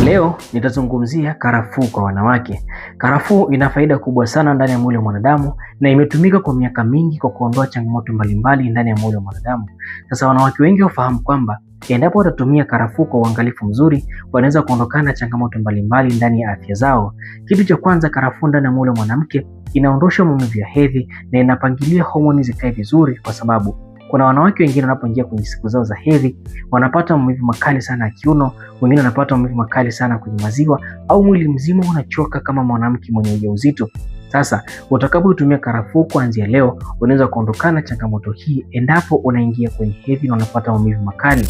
Leo nitazungumzia karafuu kwa wanawake. Karafuu ina faida kubwa sana ndani ya mwili wa mwanadamu na imetumika kwa miaka mingi kwa kuondoa changamoto mbalimbali ndani ya mwili wa mwanadamu. Sasa wanawake wengi wafahamu kwamba endapo watatumia karafuu kwa uangalifu mzuri, wanaweza kuondokana na changamoto mbalimbali ndani ya afya zao. Kitu cha kwanza, karafuu ndani ya mwili wa mwanamke inaondosha maumivu ya hedhi na inapangilia homoni zikae vizuri, kwa sababu kuna wanawake wengine wanapoingia kwenye siku zao za hedhi wanapata maumivu makali sana ya kiuno, wengine wanapata maumivu makali sana kwenye maziwa, au mwili mzima unachoka kama mwanamke mwenye ujauzito. Sasa utakapotumia karafuu kuanzia leo, unaweza kuondokana na changamoto hii endapo unaingia kwenye hedhi na unapata maumivu makali.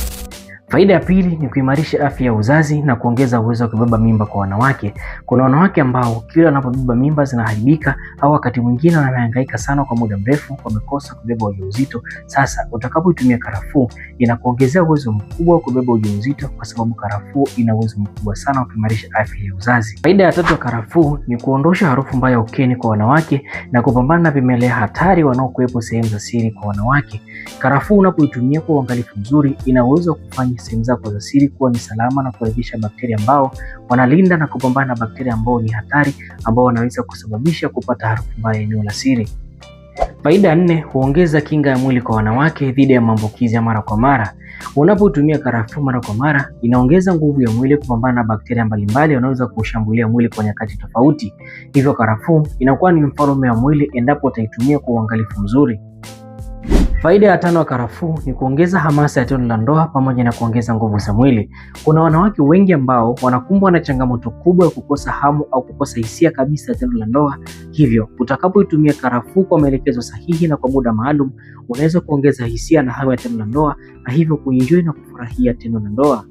Faida ya pili ni kuimarisha afya ya uzazi na kuongeza uwezo wa kubeba mimba kwa wanawake. Kuna wanawake ambao kila wanapobeba mimba zinaharibika, au wakati mwingine wanahangaika sana kwa muda mrefu wamekosa kubeba ujauzito. Sasa utakapotumia karafuu inakuongezea uwezo mkubwa wa kubeba ujauzito, kwa sababu karafuu ina uwezo mkubwa sana wa kuimarisha afya ya uzazi. Faida ya tatu ya karafuu ni kuondosha harufu mbaya ukeni kwa wanawake na kupambana na vimelea hatari wanaokuwepo sehemu za siri kwa wanawake. Karafuu unapoitumia kwa uangalifu mzuri, ina uwezo wa kufanya sehemu zako za siri kuwa ni salama na kurejesha bakteria ambao wanalinda na kupambana na bakteria ambao ni hatari, ambao wanaweza kusababisha kupata harufu mbaya eneo la siri. Faida 4, huongeza kinga ya mwili kwa wanawake dhidi ya maambukizi ya mara kwa mara. Unapotumia karafuu mara kwa mara, inaongeza nguvu ya mwili kupambana na bakteria mbalimbali wanaweza kushambulia mwili kwa nyakati tofauti. Hivyo karafuu inakuwa ni mfalme wa mwili endapo utaitumia kwa uangalifu mzuri. Faida ya 5 ya karafuu ni kuongeza hamasa ya tendo la ndoa pamoja na kuongeza nguvu za mwili. Kuna wanawake wengi ambao wanakumbwa na changamoto kubwa ya kukosa hamu au kukosa hisia kabisa ya tendo la ndoa. Hivyo utakapoitumia karafuu kwa maelekezo sahihi na kwa muda maalum, unaweza kuongeza hisia na hamu ya tendo la ndoa na hivyo kuenjoy na kufurahia tendo la ndoa.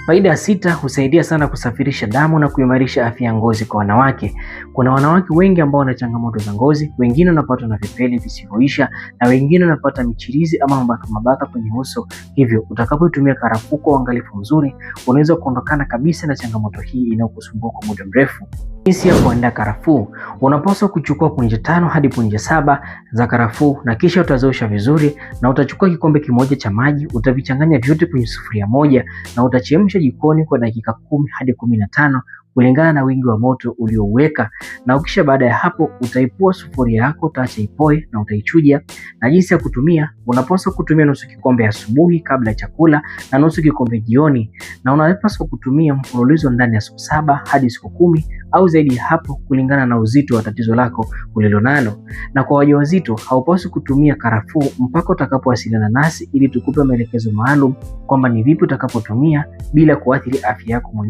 Faida ya 6, husaidia sana kusafirisha damu na kuimarisha afya ya ngozi kwa wanawake. Kuna wanawake wengi ambao wana changamoto za ngozi, wengine wanapata na vipele visivyoisha na wengine wanapata michirizi ama mabaka kwenye uso. Hivyo utakapotumia karafuu kwa uangalifu mzuri, unaweza kuondokana kabisa na changamoto hii inayokusumbua kwa muda mrefu. Jinsi ya kuandaa karafuu: unapaswa kuchukua punje 5 hadi punje 7 za karafuu na kisha utaziosha vizuri, na utachukua kikombe kimoja cha maji, utavichanganya vyote kwenye sufuria moja na utachemsha jikoni kwa dakika 10 hadi 15 kulingana na wingi wa moto uliouweka. Na ukisha baada ya hapo utaipua sufuria yako, utaacha ipoe na utaichuja. Na jinsi ya kutumia: unapaswa kutumia nusu kikombe asubuhi kabla ya chakula na nusu kikombe jioni, na unapaswa kutumia mfululizo ndani ya siku 7 hadi siku 10 au zaidi ya hapo kulingana na uzito wa tatizo lako ulilonalo. Na kwa wajawazito haupaswi kutumia karafuu mpaka utakapowasiliana nasi ili tukupe maelekezo maalum kwamba ni vipi utakapotumia bila kuathiri afya yako mwenyewe.